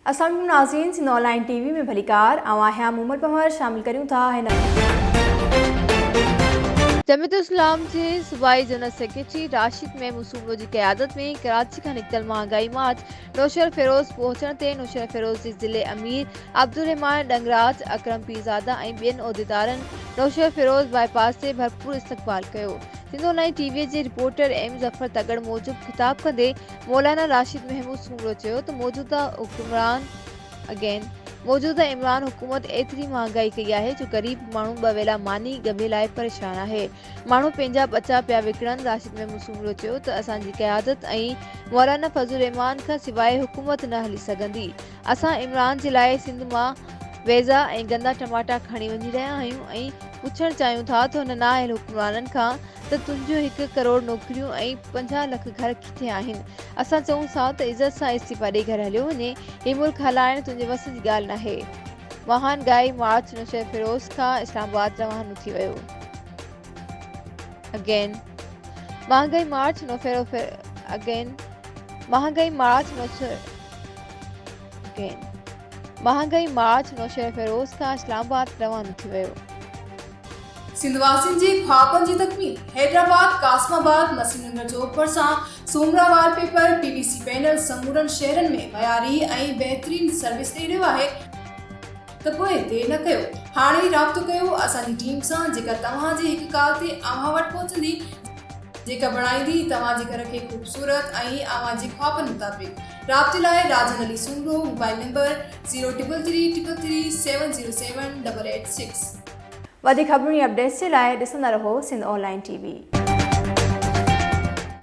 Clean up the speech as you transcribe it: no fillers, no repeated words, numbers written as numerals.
अस्सलाम वालेकुम नाज़रीन, सिंध ऑनलाइन टीवी में भलीकार आवां मुमल पमर शामिल करूं था हिन जमीयत इस्लाम के सूबाई जनरल सेक्रेटरी राशिद महमूद की क़यादत में कराची का निकतल महंगाई मार्च नौशर फिरोज पहुंचण ते नौशर फिरोज के ज़िले अमीर अब्दुल रहमान डंगराज अकरम पीरज़ादा ऐं ॿियनि उहदेदारनि नौशर फिरोज बाईपास से भरपूर इस्तक़बाल कयो। सिंध ऑनलाइन टीवी के रिपोर्टर एम ज़फ़र तगड़ मूजिब खिताब कंदे मौलाना राशिद महमूद सूमरो चयो त मौजूदा इमरान हुकूमत एतरी महंगाई कई है जो गरीब मानू बवेला मानी गमे लाए परेशान है। मानू पंहिंजा बचा पिया विकणन। राशिद महमूद सूमरो चयो त असांजी क़यादत ऐं मौलाना फज़लुर रहमान खां सिवाइ हुकूमत न हली सघंदी। असां इमरान जे लाइ सिंध मां वेज़ा ऐं गंदा टमाटा खणी वञी रहिया आहियूं ऐं पुछण चाहियूं था त हुन नाअहल हुक्मराननि खां त तुंहिंजो 1 करोड़ नौकरियूं ऐं 50 लख घर किथे आहिनि। असां चऊं था त इज़त सां इस्तीफ़ा ॾेई घर हलियो वञे। हीउ मुल्क हलाइण तुंहिंजे वस जी ॻाल्हि नाहे। महांगाई मार्च नौशर फिरोज खां इस्लामाबाद रवानो थी वियो। महांगाई मार्च नौशर फिरोज खां इस्लामाबाद रवानो थी वियो। सिंधवासियुनि जे ख्वाबनि जी तकमील। हैदराबाद, कासमाबाद, मसीनगर चौक भरिसां सोमरा वॉलपेपर, पीवीसी पैनल समूरनि शहरनि में मयारी ऐं बहितरीन सर्विस ॾेई रहियो आहे त पोइ देरि न कयो, हाणे ई राब्तो कयो असांजी टीम सां जेका तव्हांजे हिक कॉल ते अव्हां वटि पहुचंदी, जेका बणाईंदी तव्हांजे घर खे ख़ूबसूरत ऐं अव्हांजे ख्वाबनि मुताबिक़। राब्ते लाइ राजन अली सूमरो, मोबाइल नंबर 03333707886। वधीक ख़बरूं अपडेट्स जे लाइ ॾिसंदा रहो सिंध ऑनलाइन टीवी।